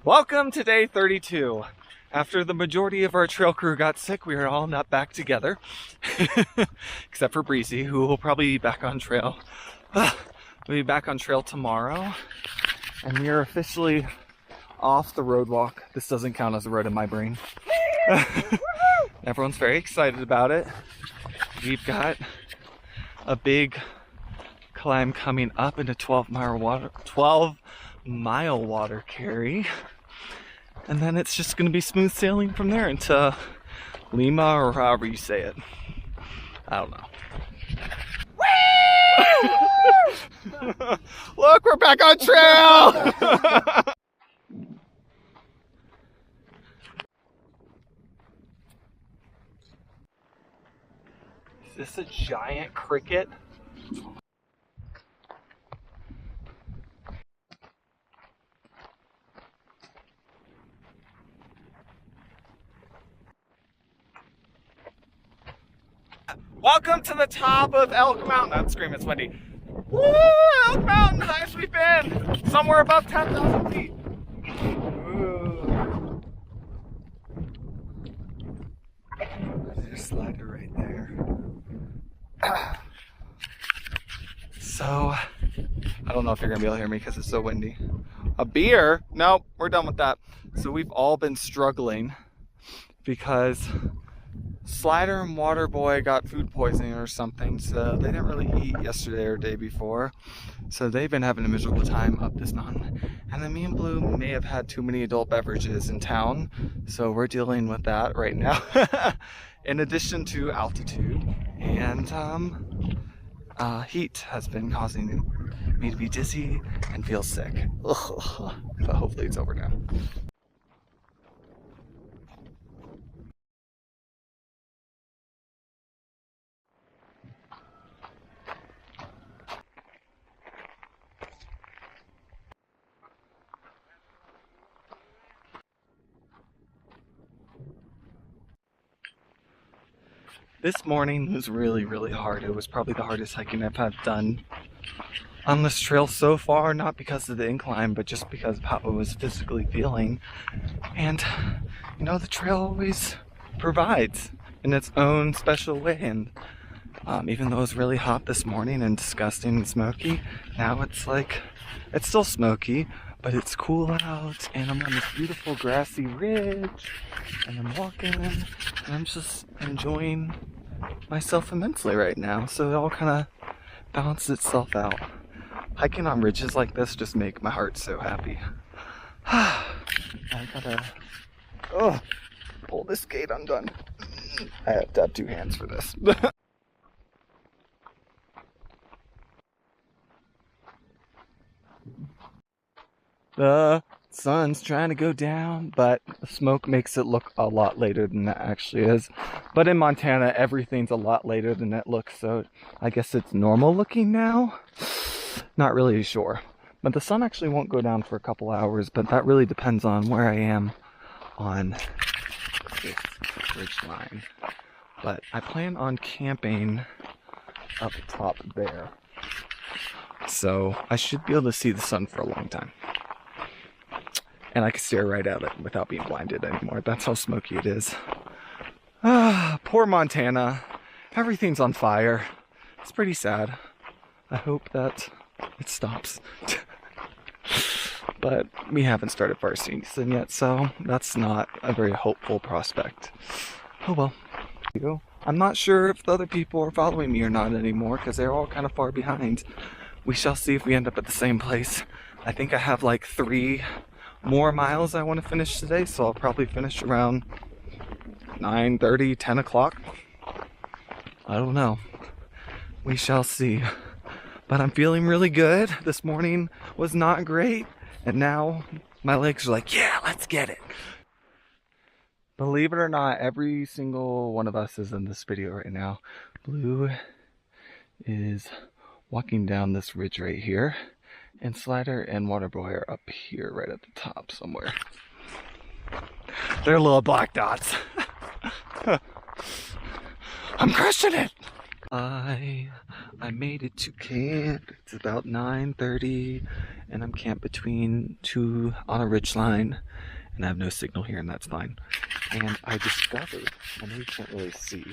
Welcome to day 32. After the majority of our trail crew got sick, we are all not back together. Except for Breezy, who will probably be back on trail. We'll be back on trail tomorrow. And we are officially off the road walk. This doesn't count as a road in my brain. Everyone's very excited about it. We've got a big climb coming up into 12-mile water carry. And then it's just going to be smooth sailing from there into Lima, or however you say it. I don't know. Look, we're back on trail! Is this a giant cricket? Welcome to the top of Elk Mountain. I'm screaming, it's windy. Woo! Elk Mountain, highest we've been. Somewhere above 10,000 feet. Ooh. There's a slider right there. So, I don't know if you're gonna be able to hear me because it's so windy. A beer? Nope, we're done with that. So we've all been struggling because Slider and Waterboy got food poisoning or something, so they didn't really eat yesterday or day before. So they've been having a miserable time up this mountain. And then me and Blue may have had too many adult beverages in town, so we're dealing with that right now. In addition to altitude and heat has been causing me to be dizzy and feel sick. Ugh. But hopefully it's over now. This morning was really hard. It was probably the hardest hiking I've had done on this trail so far, not because of the incline, but just because of how I was physically feeling. And, you know, the trail always provides in its own special way. And even though it was really hot this morning and disgusting and smoky, now it's like, it's still smoky, but it's cool out, and I'm on this beautiful grassy ridge, and I'm walking, and I'm just enjoying myself immensely right now. So it all kind of balances itself out. Hiking on ridges like this just make my heart so happy. I gotta pull this gate undone. I have to have two hands for this. The sun's trying to go down, but the smoke makes it look a lot later than it actually is. But in Montana, everything's a lot later than it looks, so I guess it's normal looking now? Not really sure. But the sun actually won't go down for a couple hours, but that really depends on where I am on this ridge line. But I plan on camping up top there. So I should be able to see the sun for a long time. And I can stare right at it without being blinded anymore. That's how smoky it is. Poor Montana. Everything's on fire. It's pretty sad. I hope that it stops. But we haven't started fire season yet, so that's not a very hopeful prospect. Oh well. I'm not sure if the other people are following me or not anymore, because they're all kind of far behind. We shall see if we end up at the same place. I think I have like 3 more miles I want to finish today, so I'll probably finish around 9:30, 10 o'clock. I don't know. We shall see. But I'm feeling really good. This morning was not great, and now my legs are like, yeah, let's get it. Believe it or not, every single one of us is in this video right now. Blue is walking down this ridge right here, and Slider and Waterboy are up here right at the top somewhere. They're little black dots. I'm crushing it! I made it to camp. It's about 9:30, and I'm camped between two on a ridge line, and I have no signal here, and that's fine. And I discovered, I know you can't really see.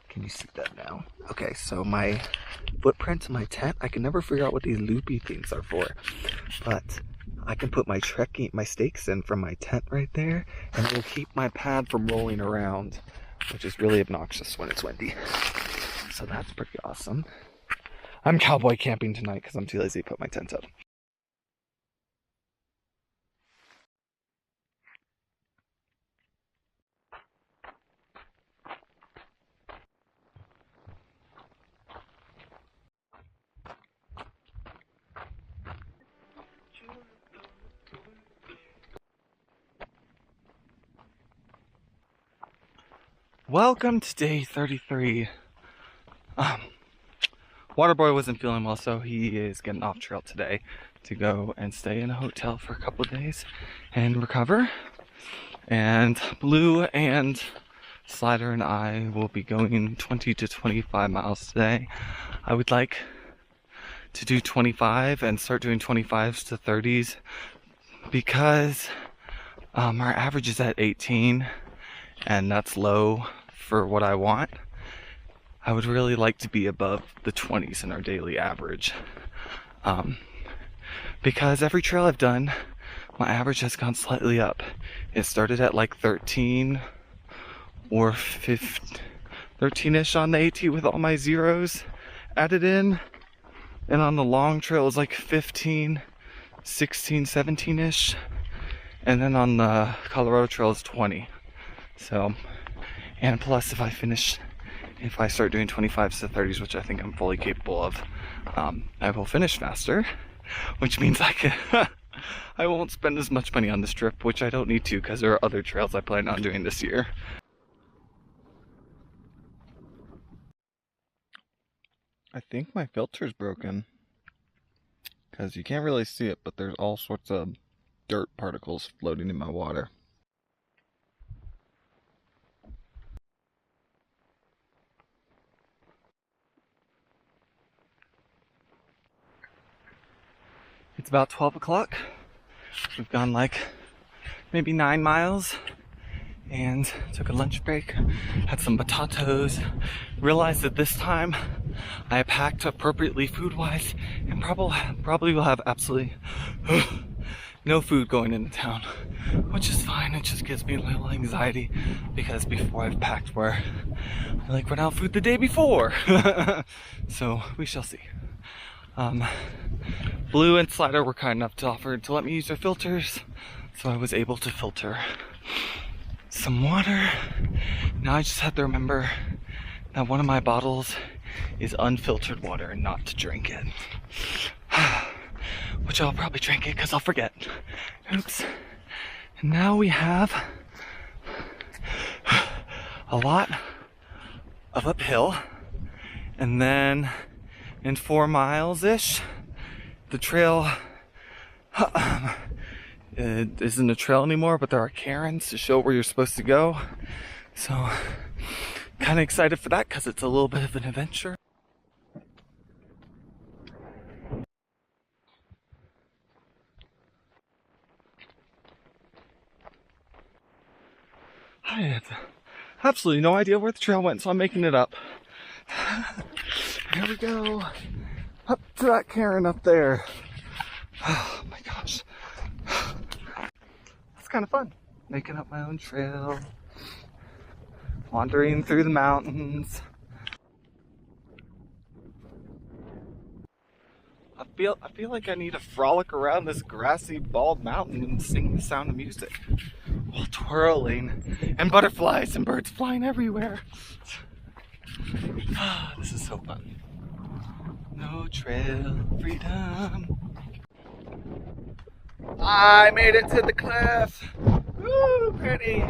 Can you see that now? Okay, so my footprints in my tent, I can never figure out what these loopy things are for, but I can put my stakes in from my tent right there, and it will keep my pad from rolling around, which is really obnoxious when it's windy. So that's pretty awesome. I'm cowboy camping tonight because I'm too lazy to put my tent up. Welcome to day 33. Waterboy wasn't feeling well, so he is getting off trail today to go and stay in a hotel for a couple of days and recover. And Blue and Slider and I will be going 20 to 25 miles today. I would like to do 25 and start doing 25s to 30s because our average is at 18, and that's low for what I want. I would really like to be above the 20s in our daily average, because every trail I've done, my average has gone slightly up. It started at like 13 or 13-ish on the AT with all my zeros added in, and on the long trail it was like 15, 16, 17-ish, and then on the Colorado trail it's 20. So, and plus if I start doing 25s to 30s, which I think I'm fully capable of, I will finish faster, which means I won't spend as much money on this trip, which I don't need to because there are other trails I plan on doing this year. I think my filter's broken because you can't really see it, but there's all sorts of dirt particles floating in my water. It's about 12 o'clock. We've gone like maybe 9 miles and took a lunch break, had some potatoes, realized that this time I packed appropriately food-wise and probably will have absolutely no food going into town, which is fine. It just gives me a little anxiety because before I've packed where I like run out of food the day before. So we shall see. Blue and Slider were kind enough to offer to let me use their filters, so I was able to filter some water. Now I just have to remember that one of my bottles is unfiltered water and not to drink it. Which I'll probably drink it because I'll forget. Oops. And now we have a lot of uphill, and then in 4 miles-ish, the trail it isn't a trail anymore, but there are cairns to show where you're supposed to go. So, kind of excited for that because it's a little bit of an adventure. I had absolutely no idea where the trail went, so I'm making it up. Here we go. Up to that cairn up there. Oh my gosh. It's kind of fun. Making up my own trail. Wandering through the mountains. I feel like I need to frolic around this grassy, bald mountain and sing the sound of music while twirling, and butterflies and birds flying everywhere. This is so fun. No trail freedom. I made it to the cliff. Woo, pretty.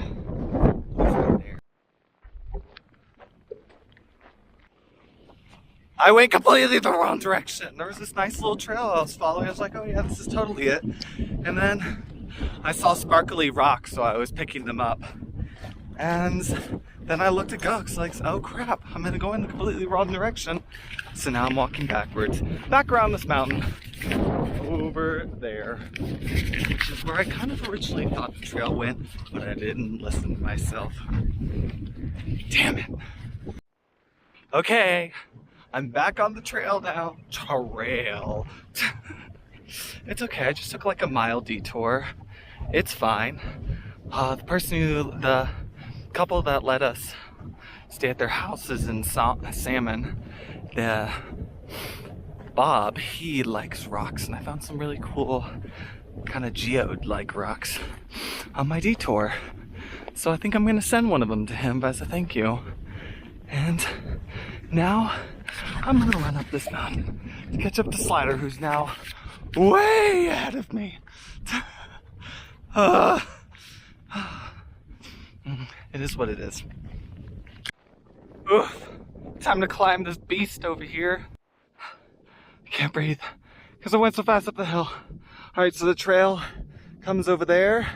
I went completely the wrong direction. There was this nice little trail I was following. I was like, oh yeah, this is totally it. And then I saw sparkly rocks, so I was picking them up. And then I looked at Gux like, oh crap, I'm gonna go in the completely wrong direction. So now I'm walking backwards, back around this mountain. over there, which is where I kind of originally thought the trail went, but I didn't listen to myself. Damn it. Okay, I'm back on the trail now. Trail. It's okay, I just took like a mile detour. It's fine. The couple that let us stay at their houses in Salmon, Bob, he likes rocks, and I found some really cool kind of geode-like rocks on my detour. So I think I'm gonna send one of them to him as a thank you. And now I'm gonna run up this mountain to catch up to Slider, who's now way ahead of me. It is what it is. Oof. Time to climb this beast over here. I can't breathe because I went so fast up the hill. Alright, so the trail comes over there,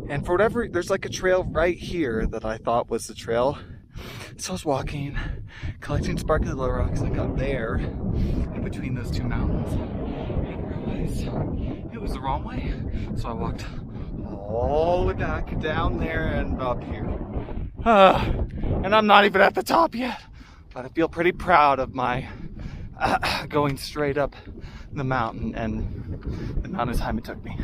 and for whatever, there's like a trail right here that I thought was the trail. So I was walking, collecting sparkly little rocks, and I got there, in between those two mountains, and realized it was the wrong way. So I walked all the way back down there and up here. And I'm not even at the top yet, but I feel pretty proud of my going straight up the mountain and the amount of time it took me.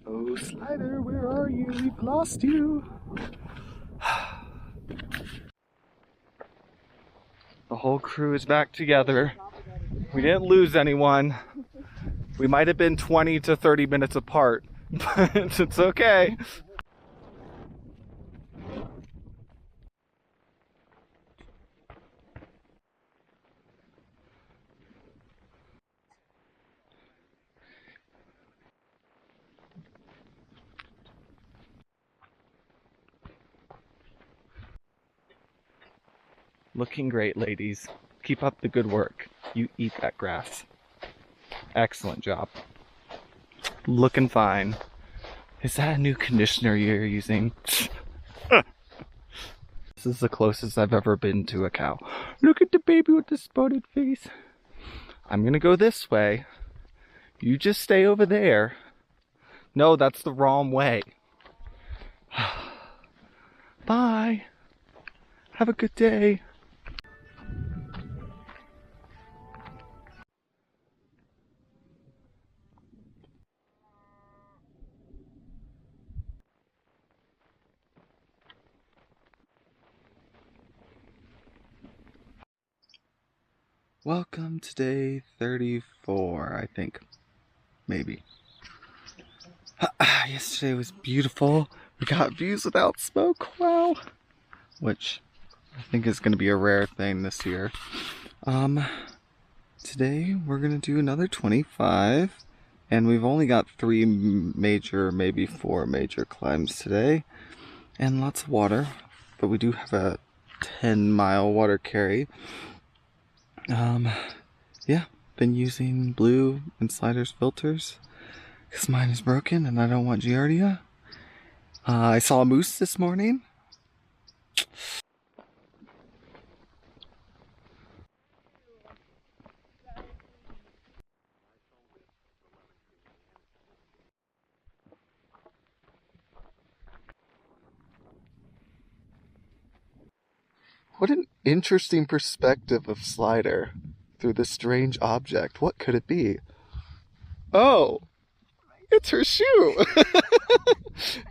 Oh, Slider, where are you? We've lost you. The whole crew is back together. We didn't lose anyone. We might have been 20 to 30 minutes apart, but it's okay. Looking great, ladies. Keep up the good work. You eat that grass. Excellent job. Looking fine. Is that a new conditioner you're using? This is the closest I've ever been to a cow. Look at the baby with the spotted face. I'm gonna go this way. You just stay over there. No, that's the wrong way. Bye. Have a good day. Welcome to day 34, I think. Maybe. Yesterday was beautiful. We got views without smoke. Wow. Which I think is going to be a rare thing this year. Today we're going to do another 25. And we've only got 3 major, maybe 4 major climbs today. And lots of water. But we do have a 10-mile water carry. Yeah, been using Blue and Slider's filters because mine is broken and I don't want Giardia. I saw a moose this morning. What an interesting perspective of Slider through this strange object. What could it be? Oh, it's her shoe.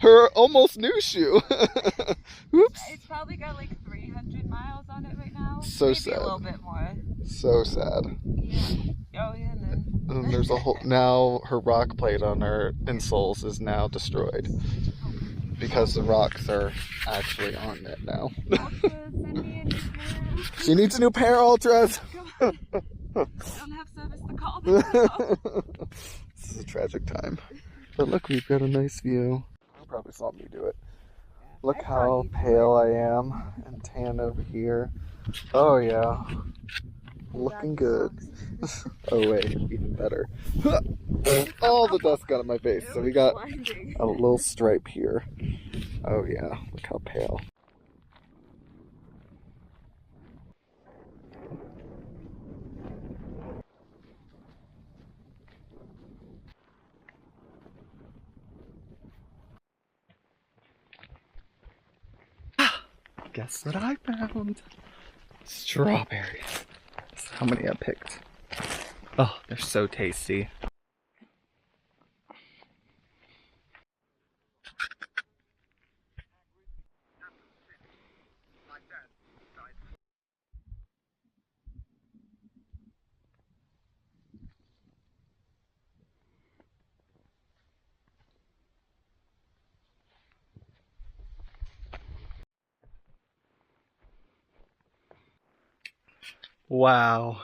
Her almost new shoe. Oops. It's probably got like 300 miles on it right now. So maybe sad. A little bit more. So sad. Yeah. Oh yeah, and then There's a whole, now her rock plate on her insoles is now destroyed because the rocks are actually on it now. She needs a new pair, Ultras. I don't have service to call them. This is a tragic time. But look, we've got a nice view. You probably saw me do it. Look how pale I am and tan over here. Oh yeah. Looking good. Oh wait, even better. All the dust got on my face. So we got a little stripe here. Oh yeah, look how pale. Guess what I found? Strawberries. That's how many I picked. Oh, they're so tasty. Wow,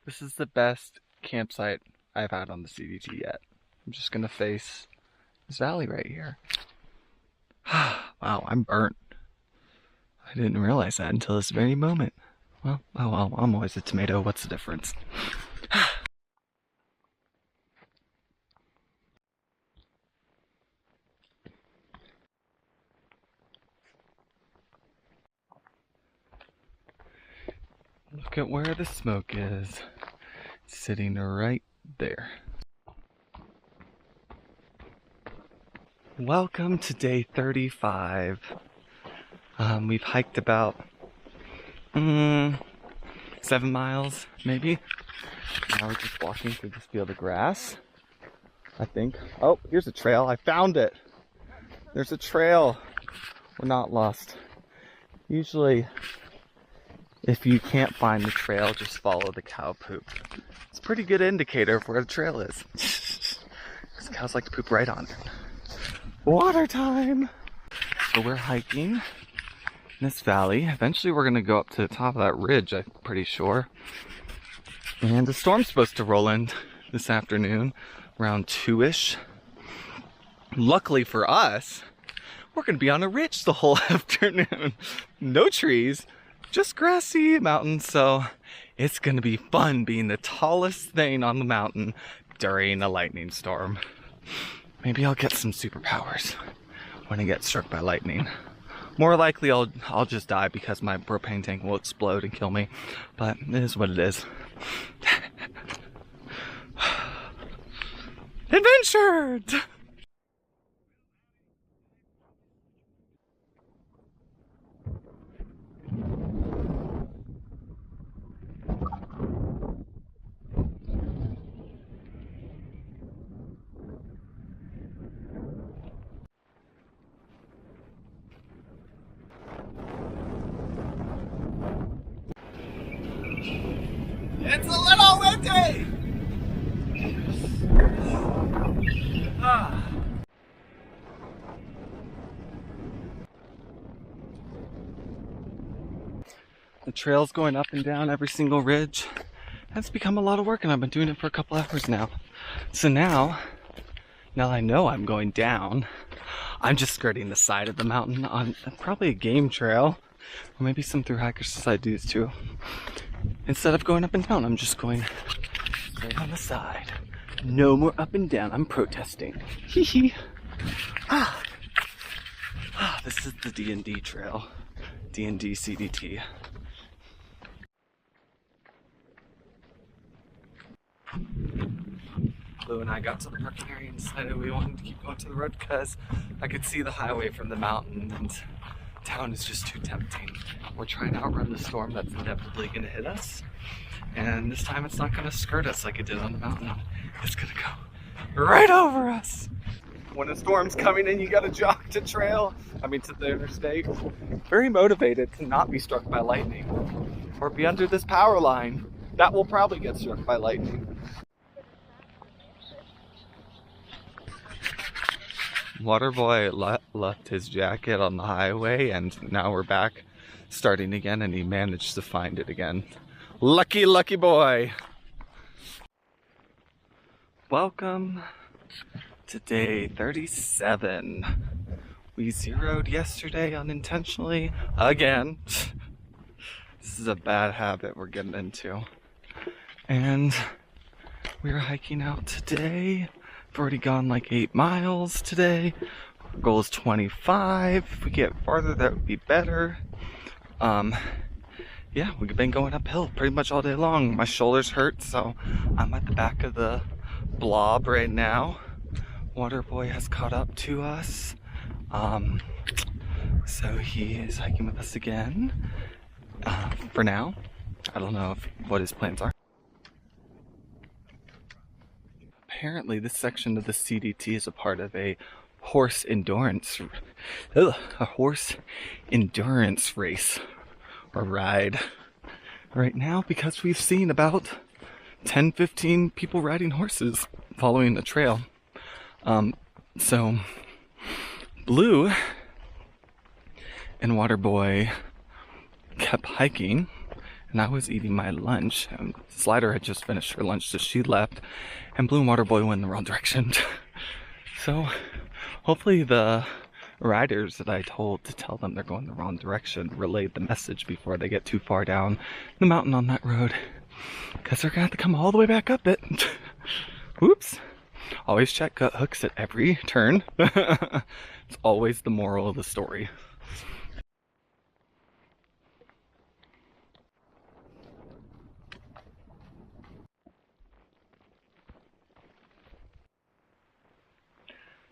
this is the best campsite I've had on the CDT yet. I'm just gonna face this valley right here. Wow, I'm burnt. I didn't realize that until this very moment. Well, oh well, I'm always a tomato, what's the difference? Look at where the smoke is. Sitting right there. Welcome to day 35. We've hiked about 7 miles, maybe. Now we're just walking through this field of grass, I think. Oh, here's a trail. I found it. There's a trail. We're not lost. Usually, if you can't find the trail, just follow the cow poop. It's a pretty good indicator of where the trail is. Because cows like to poop right on it. Water time! So we're hiking in this valley. Eventually we're going to go up to the top of that ridge, I'm pretty sure. And the storm's supposed to roll in this afternoon, around 2-ish. Luckily for us, we're going to be on a ridge the whole afternoon. No trees, just grassy mountains, so it's going to be fun being the tallest thing on the mountain during a lightning storm. Maybe I'll get some superpowers when I get struck by lightning. More likely I'll just die because my propane tank will explode and kill me, but it is what it is. Adventure! It's a little windy! The trail's going up and down every single ridge. That's become a lot of work, and I've been doing it for a couple hours now. So now I know I'm going down, I'm just skirting the side of the mountain on probably a game trail, or maybe some through hikers decide to do this too. Instead of going up and down, I'm just going straight on the side. No more up and down, I'm protesting. Hee hee. This is the D&D trail. D&D CDT. Lou and I got to the parking area and decided we wanted to keep going to the road because I could see the highway from the mountain and town is just too tempting. We're trying to outrun the storm that's inevitably going to hit us, and this time it's not going to skirt us like it did on the mountain. It's going to go right over us. When a storm's coming in, you got to jog to the interstate. Very motivated to not be struck by lightning or be under this power line that will probably get struck by lightning. Waterboy left his jacket on the highway, and now we're back starting again, and he managed to find it again. Lucky, lucky boy! Welcome to day 37. We zeroed yesterday unintentionally again. This is a bad habit we're getting into. And we're hiking out today. We've already gone like 8 miles today. Our goal is 25. If we get farther, that would be better. Yeah, we've been going uphill pretty much all day long. My shoulders hurt, so I'm at the back of the blob right now. Waterboy has caught up to us. So he is hiking with us again. For now. I don't know what his plans are. Apparently this section of the CDT is a part of a horse endurance race or ride right now, because we've seen about 10-15 people riding horses following the trail. So Blue and Waterboy kept hiking, and I was eating my lunch. Slider had just finished her lunch, so she left, and Blue and Waterboy went in the wrong direction. So hopefully the riders that I told to tell them they're going the wrong direction relayed the message before they get too far down the mountain on that road, because they're gonna have to come all the way back up it. Whoops. Always check gut hooks at every turn. It's always the moral of the story.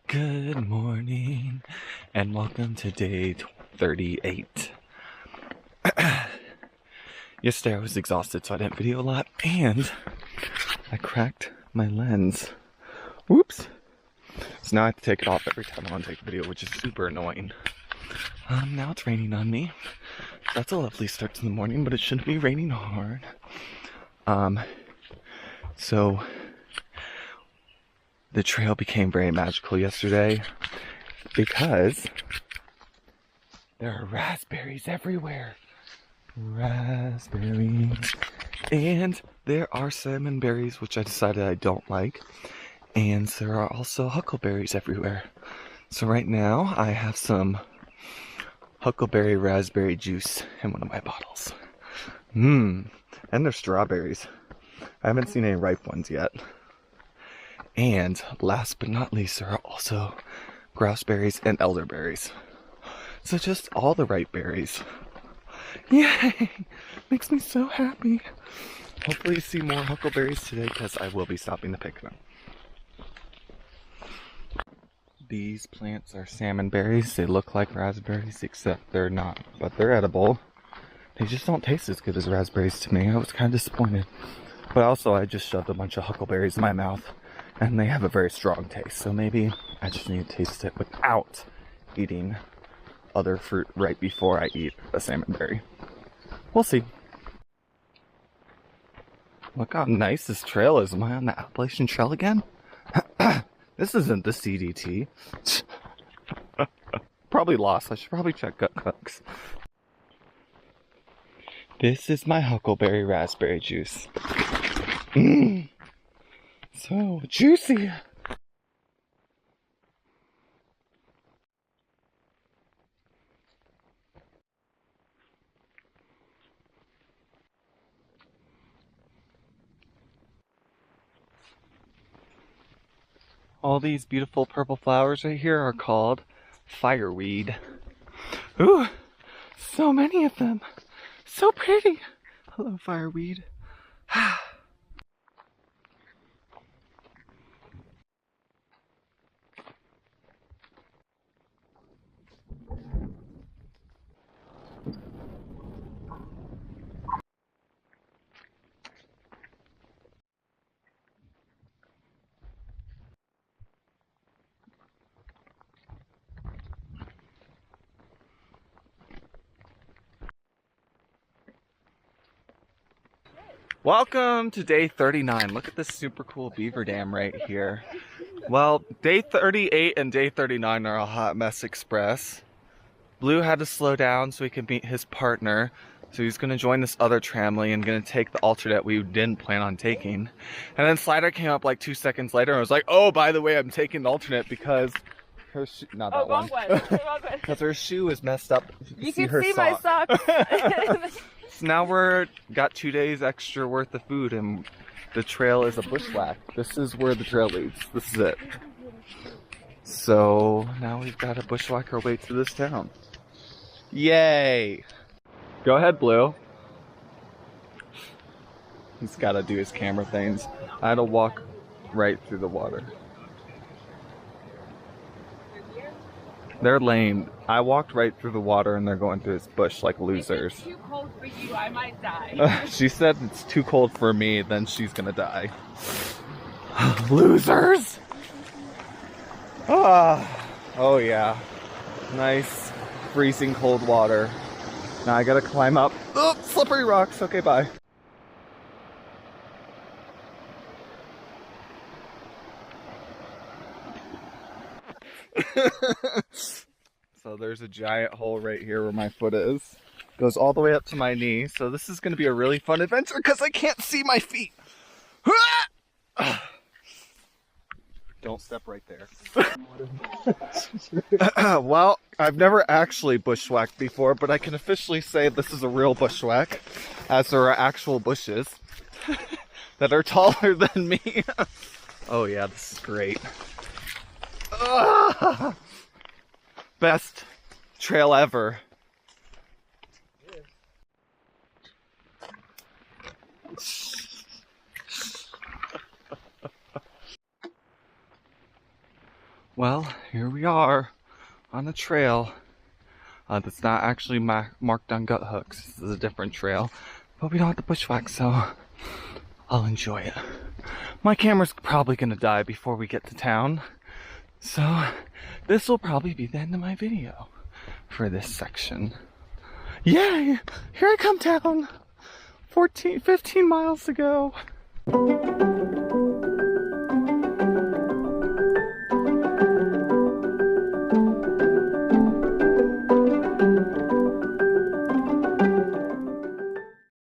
Good morning and welcome to day 38. Yesterday I was exhausted, so I didn't video a lot, and I cracked my lens. Whoops. So now I have to take it off every time I want to take a video, which is super annoying. Now it's raining on me. That's a lovely start to the morning, but it shouldn't be raining hard. So the trail became very magical yesterday because there are raspberries everywhere. Raspberries. And there are salmon berries, which I decided I don't like. And there are also huckleberries everywhere. So right now I have some huckleberry raspberry juice in one of my bottles. And there's strawberries. I haven't seen any ripe ones yet. And last but not least, there are also grouseberries and elderberries. So just all the ripe berries. Yay! Makes me so happy. Hopefully you see more huckleberries today, because I will be stopping to pick them. These plants are salmon berries. They look like raspberries, except they're not. But they're edible. They just don't taste as good as raspberries to me. I was kind of disappointed. But also, I just shoved a bunch of huckleberries in my mouth, and they have a very strong taste. So maybe I just need to taste it without eating other fruit right before I eat a salmon berry. We'll see. Look how nice this trail is. Am I on the Appalachian Trail again? This isn't the CDT. Probably lost. I should probably check gut hooks. This is my huckleberry raspberry juice. So juicy. All these beautiful purple flowers right here are called fireweed. Ooh, so many of them. So pretty. Hello, fireweed. Welcome to day 39. Look at this super cool beaver dam right here. Well, day 38 and day 39 are a hot mess express. Blue had to slow down so he could meet his partner. So he's going to join this other tramline and going to take the alternate we didn't plan on taking. And then Slider came up like 2 seconds later and was like, oh, by the way, I'm taking the alternate because her shoe, not that one. Because her shoe is messed up. You can see my socks. So now got 2 days extra worth of food, and the trail is a bushwhack. This is where the trail leads. This is it. So now we've got to bushwhack our way through this town. Yay! Go ahead, Blue. He's got to do his camera things. I had to walk right through the water. They're lame. I walked right through the water and they're going through this bush like losers. If it's too cold for you, I might die. She said it's too cold for me, then she's gonna die. Losers! Oh yeah. Nice freezing cold water. Now I gotta climb up. Oh, slippery rocks. Okay, bye. So there's a giant hole right here where my foot is. Goes all the way up to my knee. So this is gonna be a really fun adventure because I can't see my feet. Don't step right there. Well, I've never actually bushwhacked before, but I can officially say this is a real bushwhack, as there are actual bushes that are taller than me. Oh yeah, this is great. Best trail ever. Well, here we are on a trail that's not actually marked on gut hooks. This is a different trail, but we don't have to bushwhack, so I'll enjoy it. My camera's probably gonna die before we get to town, so this will probably be the end of my video for this section. Yay! Here I come down! 15 miles to go.